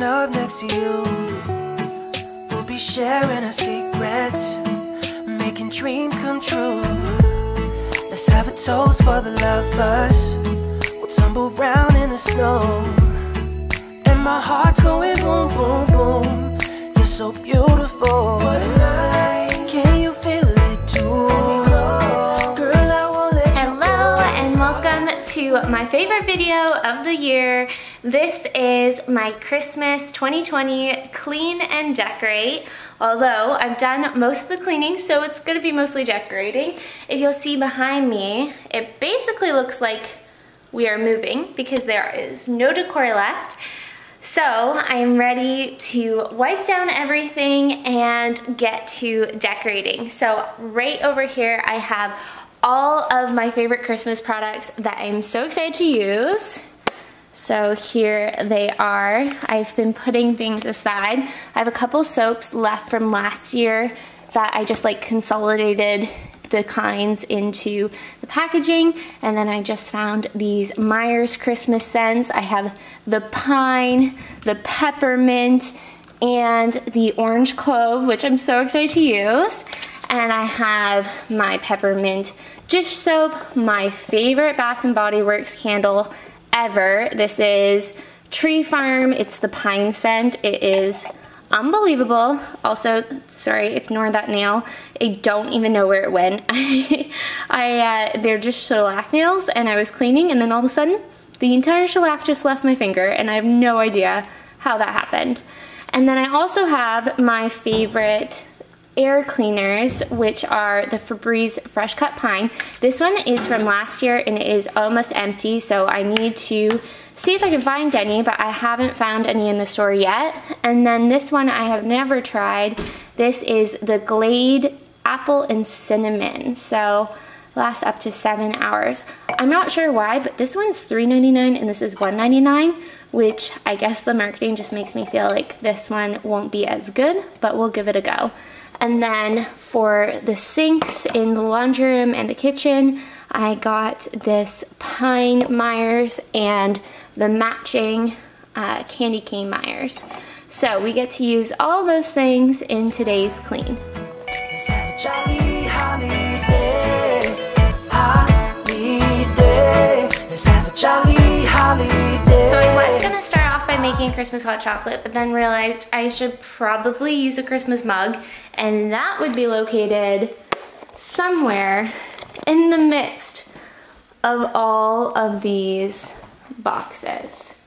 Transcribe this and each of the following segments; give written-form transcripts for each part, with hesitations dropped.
Waking up next to you, we'll be sharing our secrets, making dreams come true. Let's have a toast for the lovers. We'll tumble round in the snow, and my heart's going boom, boom, boom. You're so beautiful. What a night. Can you feel it too? Girl, I won't let you go. Hello and welcome to my favorite video of the year. This is my Christmas 2020 clean and decorate. Although I've done most of the cleaning, so it's gonna be mostly decorating. If you'll see behind me, it basically looks like we are moving because there is no decor left. So I'm ready to wipe down everything and get to decorating. So right over here I have all of my favorite Christmas products that I'm so excited to use. So here they are. I've been putting things aside. I have a couple soaps left from last year that I just like consolidated the kinds into the packaging, and then I just found these Myers Christmas scents. I have the pine, the peppermint, and the orange clove, which I'm so excited to use. And I have my peppermint dish soap, my favorite Bath & Body Works candle ever. This is Tree Farm. It's the pine scent. It is unbelievable. Also, sorry, ignore that nail. I don't even know where it went. They're just shellac nails, and I was cleaning, and then all of a sudden, the entire shellac just left my finger, and I have no idea how that happened. And then I also have my favorite air cleaners, which are the Febreze Fresh Cut Pine. This one is from last year and it is almost empty, so I need to see if I can find any, but I haven't found any in the store yet. And then this one I have never tried. This is the Glade Apple and Cinnamon, so lasts up to 7 hours. I'm not sure why, but this one's $3.99 and this is $1.99, which I guess the marketing just makes me feel like this one won't be as good, but we'll give it a go. And then for the sinks in the laundry room and the kitchen, I got this pine Myers and the matching candy cane Myers. So we get to use all those things in today's clean. Let's have a jolly holiday, holiday. Let's have a jolly holiday. So I was gonna start off by making Christmas hot chocolate, but then realized I should probably use a Christmas mug, and that would be located somewhere in the midst of all of these boxes.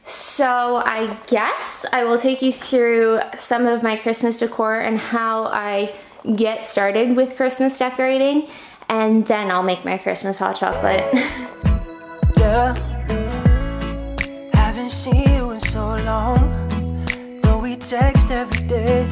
So I guess I will take you through some of my Christmas decor and how I get started with Christmas decorating, and then I'll make my Christmas hot chocolate. Yeah. Haven't seen you in so long, though we text every day.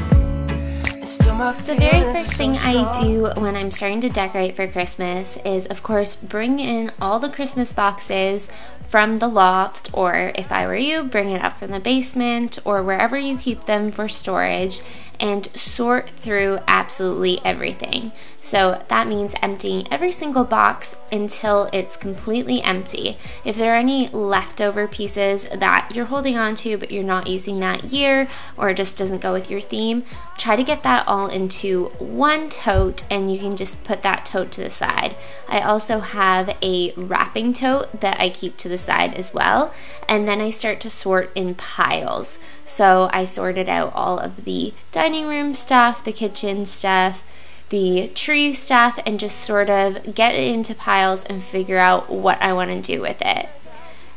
The very first thing I do when I'm starting to decorate for Christmas is, of course, bring in all the Christmas boxes from the loft, or if I were you, bring it up from the basement or wherever you keep them for storage, and sort through absolutely everything. So that means emptying every single box until it's completely empty. If there are any leftover pieces that you're holding on to but you're not using that year, or it just doesn't go with your theme, try to get that all into one tote, and you can just put that tote to the side. I also have a wrapping tote that I keep to the side as well, and then I start to sort in piles. So I sorted out all of the dining room stuff, the kitchen stuff, the tree stuff, and just sort of get it into piles and figure out what I want to do with it.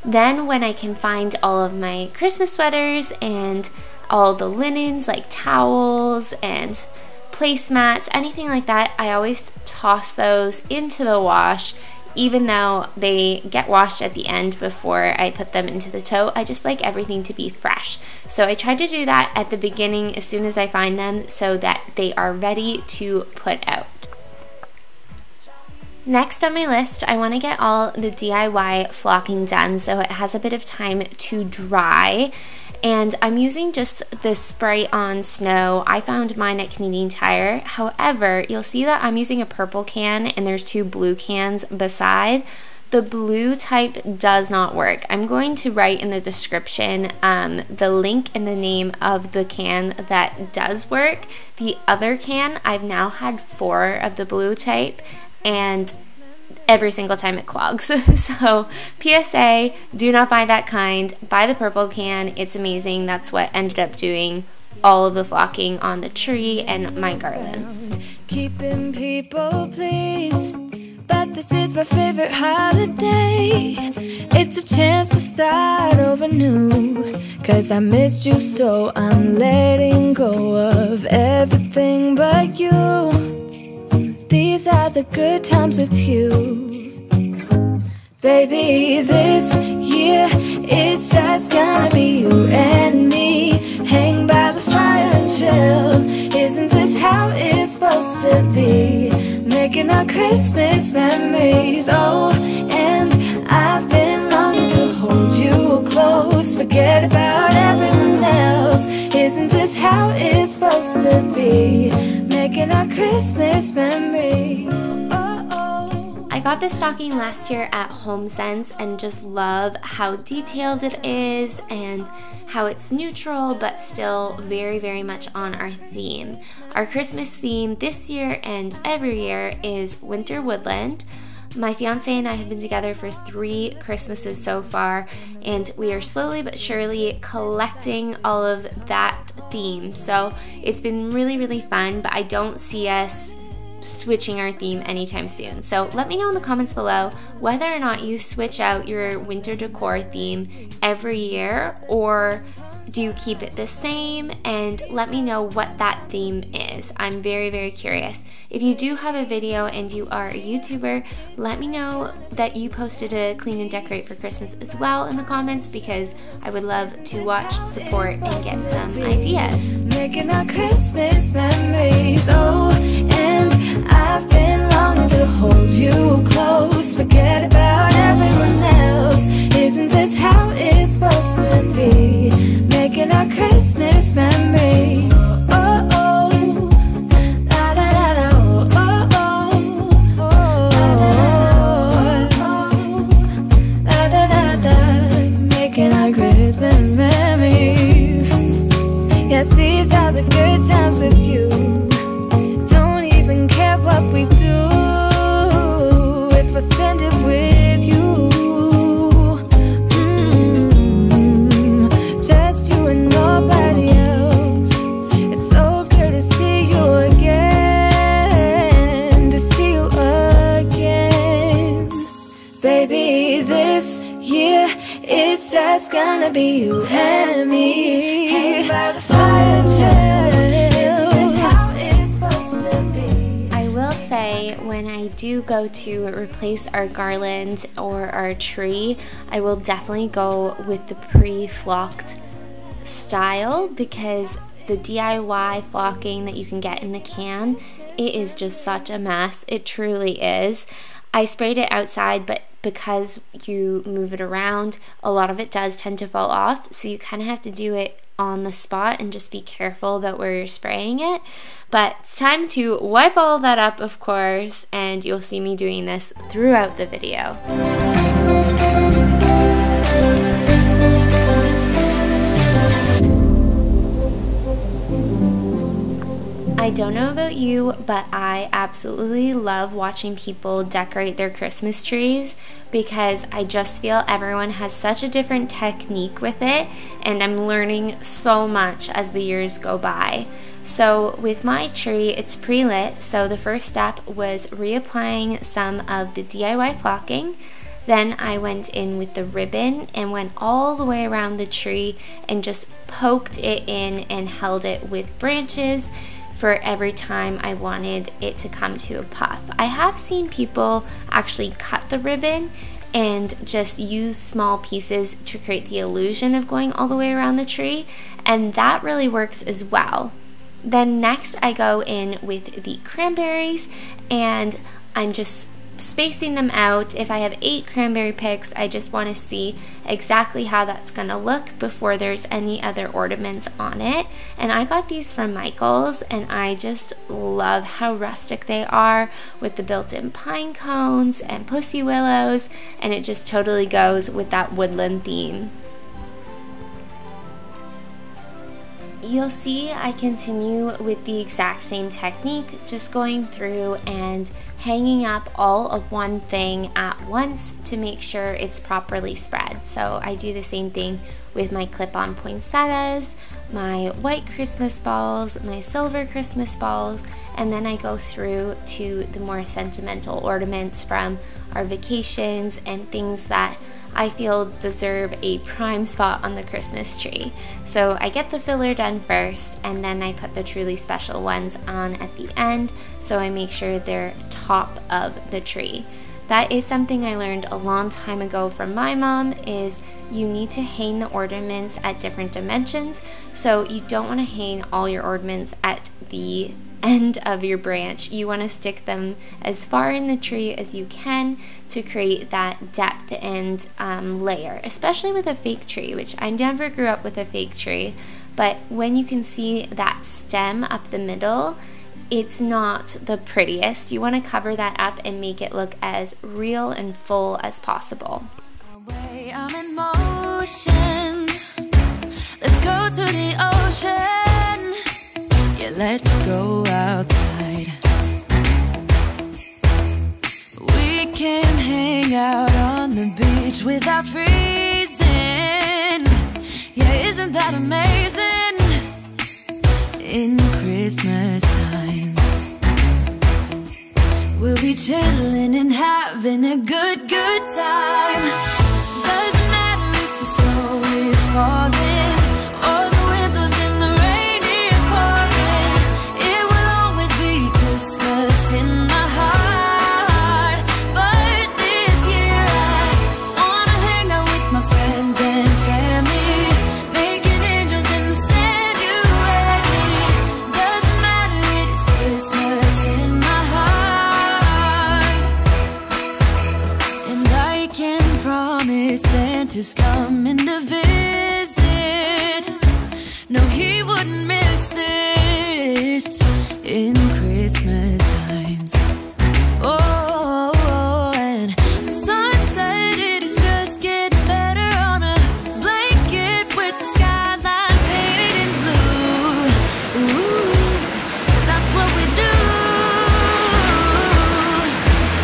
Then when I can find all of my Christmas sweaters and all the linens like towels and placemats, anything like that, I always toss those into the wash. Even though they get washed at the end before I put them into the tote, I just like everything to be fresh. So I try to do that at the beginning as soon as I find them so that they are ready to put out. Next on my list, I want to get all the DIY flocking done so it has a bit of time to dry. And I'm using just the spray on snow. I found mine at Canadian Tire. However, you'll see that I'm using a purple can and there's two blue cans beside. The blue type does not work. I'm going to write in the description the link and the name of the can that does work. The other can, I've now had 4 of the blue type, and every single time it clogs. So PSA, do not buy that kind. Buy the purple can. It's amazing. That's what ended up doing all of the flocking on the tree and my garlands. Keeping people pleased, but this is my favorite holiday. It's a chance to start over new, 'cause I missed you, so I'm letting go of everything but you. These are the good times with you. Baby, this year it's just gonna be you and me. Hang by the fire and chill. Isn't this how it's supposed to be? Making our Christmas memories. Oh, and I've been longing to hold you close. Forget about everyone else. Isn't this how it's supposed to be? Making our Christmas memories. I got this stocking last year at HomeSense and just love how detailed it is and how it's neutral but still very, very much on our theme. Our Christmas theme this year and every year is winter woodland. My fiance and I have been together for 3 Christmases so far, and we are slowly but surely collecting all of that theme. So it's been really, really fun, but I don't see us switching our theme anytime soon. So let me know in the comments below whether or not you switch out your winter decor theme every year, or do you keep it the same, and let me know what that theme is. I'm very, very curious. If you do have a video and you are a YouTuber, let me know that you posted a clean and decorate for Christmas as well in the comments, because I would love to watch, support, and get some ideas. Making our Christmas memories. Oh, and I've been longing to hold you close. Forget about everyone else. Isn't this how it's supposed to be? Making our Christmas memories. Oh, oh, la da da da, oh, oh, oh, la da da da. Making our Christmas memories. Yes, these are the good times with you. Don't even care what we do if I spend it with you. Just you and nobody else. It's so good to see you again, to see you again. Baby, this year it's just gonna be you and me. Hang by the fire and chill. Isn't this how it's supposed to be? I will say, when I do go to replace our garland or our tree, I will definitely go with the pre-flocked style, because the DIY flocking that you can get in the can, it is just such a mess. It truly is. I sprayed it outside, but because you move it around, a lot of it does tend to fall off, so you kind of have to do it on the spot and just be careful about where you're spraying it. But it's time to wipe all that up, of course, and you'll see me doing this throughout the video. I don't know about you, but I absolutely love watching people decorate their Christmas trees, because I just feel everyone has such a different technique with it, and I'm learning so much as the years go by. So with my tree, it's pre-lit, so the first step was reapplying some of the DIY flocking. Then I went in with the ribbon and went all the way around the tree and just poked it in and held it with branches for every time I wanted it to come to a puff. I have seen people actually cut the ribbon and just use small pieces to create the illusion of going all the way around the tree, and that really works as well. Then next I go in with the cranberries, and I'm just spacing them out. If I have 8 cranberry picks, I just want to see exactly how that's going to look before there's any other ornaments on it. And I got these from Michael's, and I just love how rustic they are with the built-in pine cones and pussy willows, and it just totally goes with that woodland theme. You'll see I continue with the exact same technique, just going through and hanging up all of one thing at once to make sure it's properly spread. So I do the same thing with my clip-on poinsettias, my white Christmas balls, my silver Christmas balls, and then I go through to the more sentimental ornaments from our vacations and things that I feel deserve a prime spot on the Christmas tree. So I get the filler done first, and then I put the truly special ones on at the end, so I make sure they're top of the tree. That is something I learned a long time ago from my mom, is you need to hang the ornaments at different dimensions. So you don't want to hang all your ornaments at the end of your branch. You want to stick them as far in the tree as you can to create that depth and layer, especially with a fake tree, which I never grew up with a fake tree, but when you can see that stem up the middle, it's not the prettiest. You want to cover that up and make it look as real and full as possible. I'm in motion. Let's go to the ocean. Yeah, let's go outside. We can hang out on the beach without freezing. Yeah, isn't that amazing? In Christmas times, we'll be chilling and having a good time. Doesn't matter if the snow is falling or the wind blows and the rain is pouring. It will always be Christmas in my heart. But this year I wanna hang out with my friends and family, making angels in the sand, you and me. Doesn't matter, it is Christmas in my heart. And I can promise Santa's coming to visit. No, he wouldn't miss this in Christmas times. Oh, and the sunset, it is just getting better on a blanket with the skyline painted in blue. Ooh, that's what we do.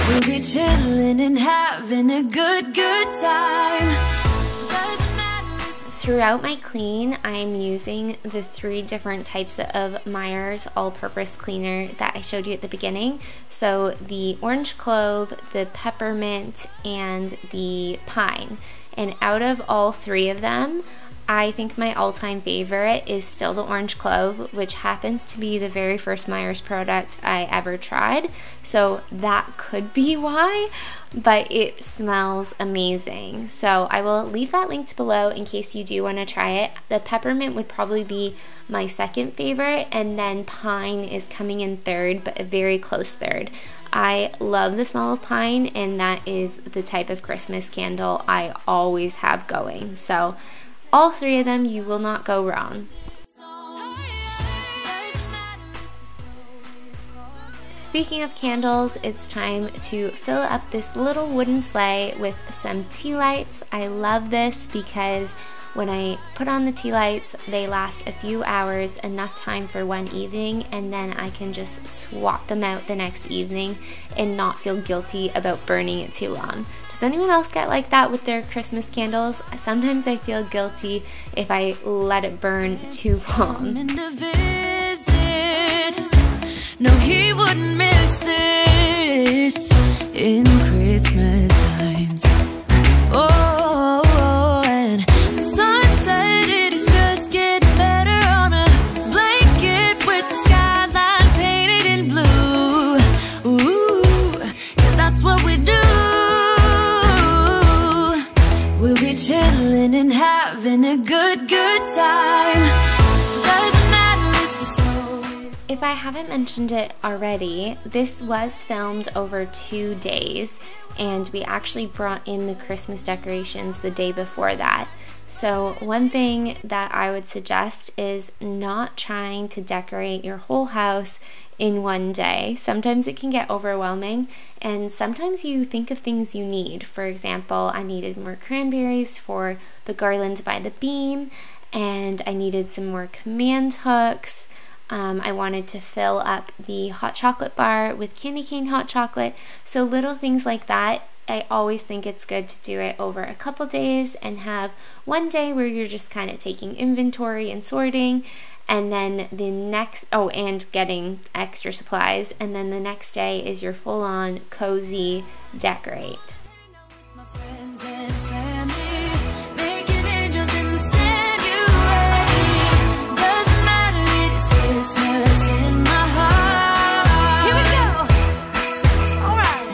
We'll be chilling and having a good time. Doesn't matter if Throughout my clean, I'm using the 3 different types of Meyer's all-purpose cleaner that I showed you at the beginning. So the orange clove, the peppermint, and the pine. And out of all 3 of them, I think my all-time favorite is still the orange clove, which happens to be the very first Meyer's product I ever tried. So that could be why, but it smells amazing. So I will leave that linked below in case you do want to try it. The peppermint would probably be my second favorite, and then pine is coming in third, but a very close third. I love the smell of pine, and that is the type of Christmas candle I always have going. So all 3 of them, you will not go wrong. Speaking of candles, it's time to fill up this little wooden sleigh with some tea lights. I love this because when I put on the tea lights, they last a few hours, enough time for one evening, and then I can just swap them out the next evening and not feel guilty about burning it too long. Does anyone else get like that with their Christmas candles? Sometimes I feel guilty if I let it burn too long. No, he wouldn't miss this in Christmas times. Oh, and the sunset, it is just getting better on a blanket with the skyline painted in blue. Ooh, yeah, that's what we do. We'll be chilling and having a good time. Doesn't matter if the snow is If I haven't mentioned it already, this was filmed over 2 days, and we actually brought in the Christmas decorations the day before that. So one thing that I would suggest is not trying to decorate your whole house in one day. Sometimes it can get overwhelming, and sometimes you think of things you need. For example, I needed more cranberries for the garland by the beam, and I needed some more command hooks. I wanted to fill up the hot chocolate bar with candy cane hot chocolate. So little things like that. I always think it's good to do it over a couple days and have one day where you're just kind of taking inventory and sorting, and then the next, and getting extra supplies, and then the next day is your full-on cozy decorate. My friends and family, making angels in the sanctuary. Doesn't matter, it is Christmas in my heart. Here we go. All right.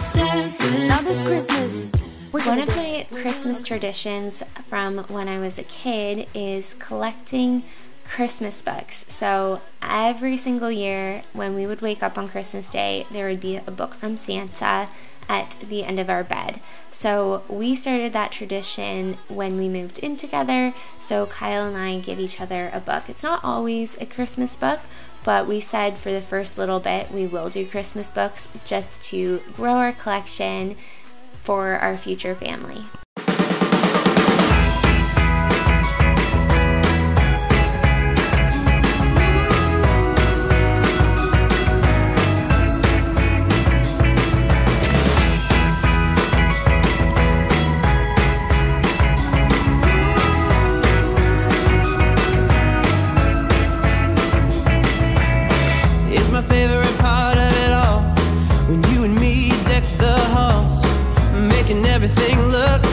Now this Christmas, one of my Christmas traditions from when I was a kid is collecting Christmas books. So every single year when we would wake up on Christmas Day, there would be a book from Santa at the end of our bed. So we started that tradition when we moved in together. So Kyle and I give each other a book. It's not always a Christmas book, but we said for the first little bit we will do Christmas books just to grow our collection for our future family.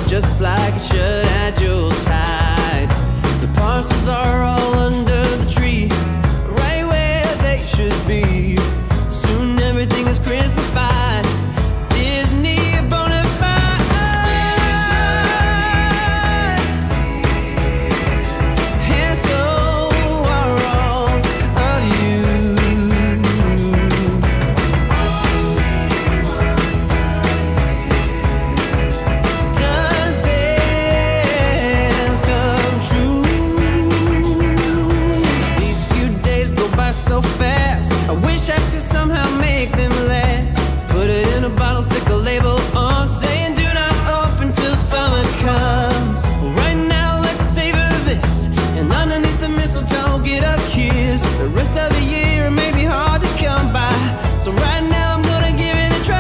Just like it should at Yuletide. The parcels are all under the tree, right where they should be. Soon everything is Christmas-fied. Disney bona fide. And so are all of you. So fast, I wish I could somehow make them last. Put it in a bottle, stick a label on, saying do not open till summer comes. Right now let's savor this, and underneath the mistletoe get a kiss. The rest of the year it may be hard to come by, so right now I'm gonna give it a try.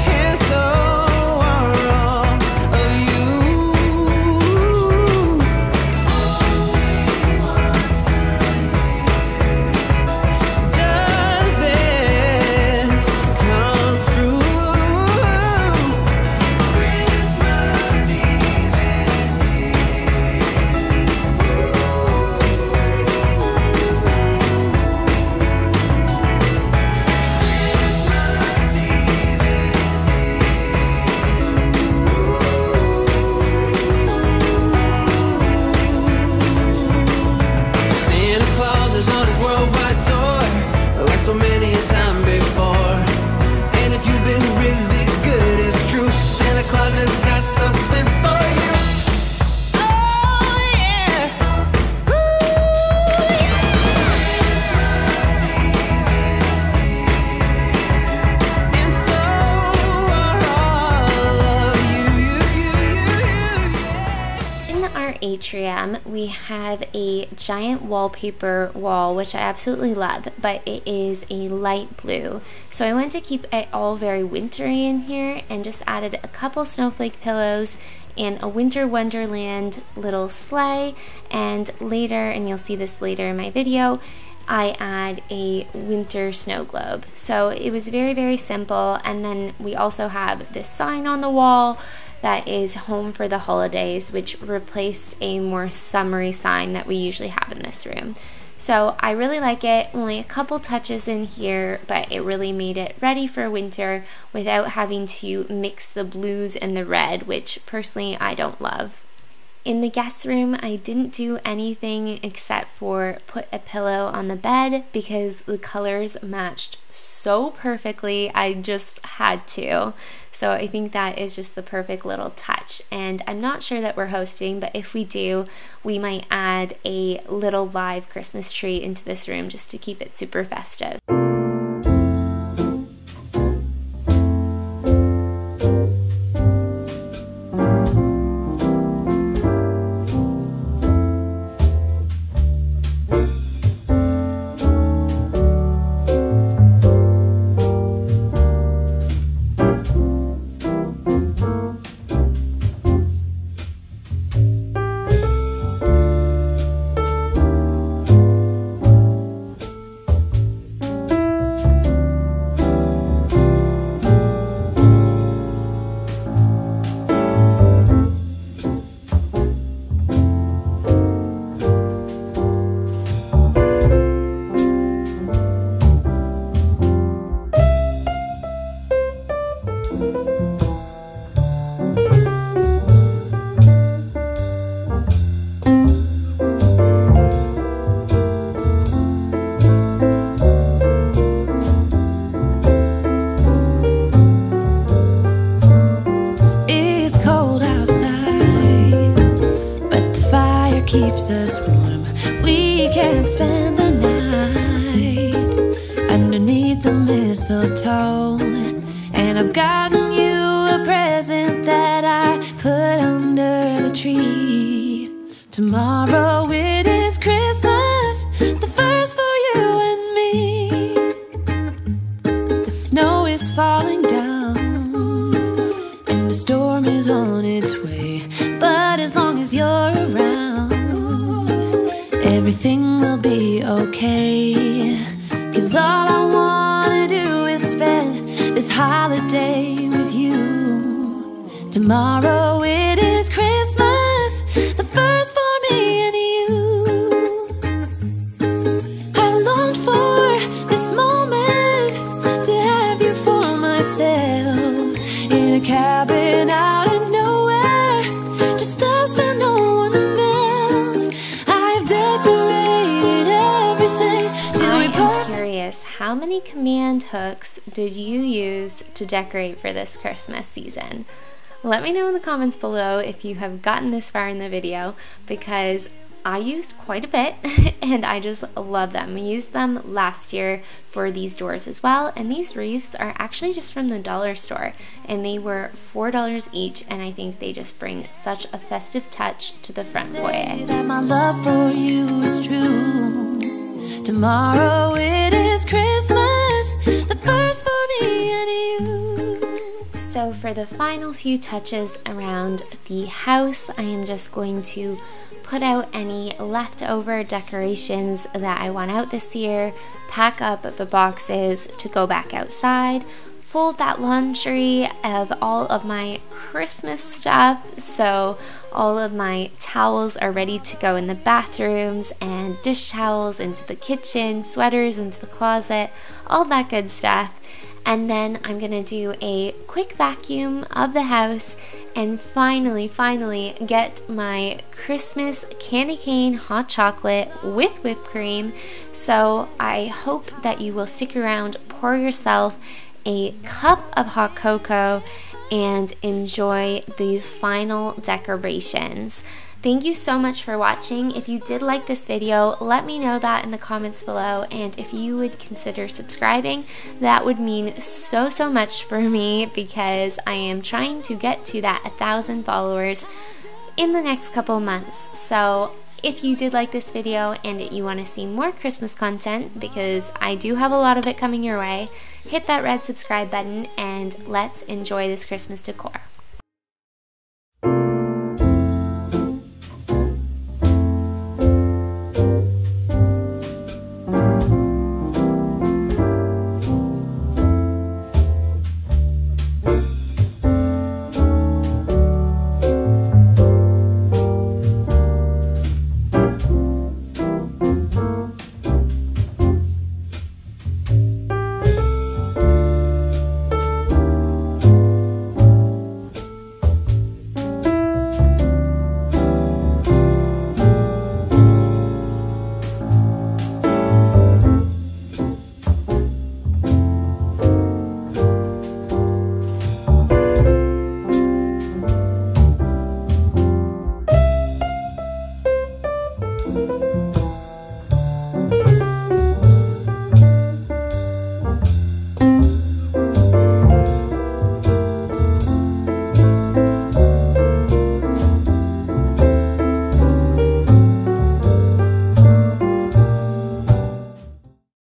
And so are all of you. So many a time before, and if you've been really good, it's true, Santa Claus has got something for you. Oh yeah, ooh, yeah. And so are all of you. In the art atrium, we have a giant wallpaper wall, which I absolutely love, but it is a light blue. So I wanted to keep it all very wintry in here and just added a couple snowflake pillows and a winter wonderland little sleigh, and later, and you'll see this later in my video, I add a winter snow globe. So it was very, very simple. And then we also have this sign on the wall that is home for the holidays, which replaced a more summery sign that we usually have in this room. So I really like it. Only a couple touches in here, but it really made it ready for winter without having to mix the blues and the red, which personally I don't love. In the guest room, I didn't do anything except for put a pillow on the bed because the colors matched so perfectly. I just had to. So I think that is just the perfect little touch. And I'm not sure that we're hosting, but if we do, we might add a little live Christmas tree into this room just to keep it super festive. Keeps us warm. We can spend the night underneath the mistletoe. And I've gotten you a present that I put under the tree. Tomorrow it is Christmas, the first for you and me. The snow is falling down and the storm is on its way. But as long as you're around, everything will be okay. 'Cause all I wanna do is spend this holiday with you. Tomorrow it is Christmas, the first for me and you. I've longed for this moment to have you for myself, in a cabin out in nowhere, just us and no one else. I've decorated everything till we put. Curious, how many command hooks did you use to decorate for this Christmas season? Let me know in the comments below if you have gotten this far in the video, because I used quite a bit and I just love them. We used them last year for these doors as well, and these wreaths are actually just from the dollar store and they were $4 each, and I think they just bring such a festive touch to the front foyer. That my love for you is true. Tomorrow it is Christmas, the first for me and you. So for the final few touches around the house, I am just going to put out any leftover decorations that I want out this year, pack up the boxes to go back outside, fold that laundry of all of my Christmas stuff, so all of my towels are ready to go in the bathrooms, and dish towels into the kitchen, sweaters into the closet, all that good stuff. And then I'm gonna do a quick vacuum of the house and finally get my Christmas candy cane hot chocolate with whipped cream. So I hope that you will stick around, pour yourself a cup of hot cocoa, and enjoy the final decorations. Thank you so much for watching. If you did like this video, let me know that in the comments below, and if you would consider subscribing, that would mean so much for me, because I am trying to get to that 1,000 followers in the next couple months. So if you did like this video and you want to see more Christmas content, because I do have a lot of it coming your way, hit that red subscribe button and let's enjoy this Christmas decor.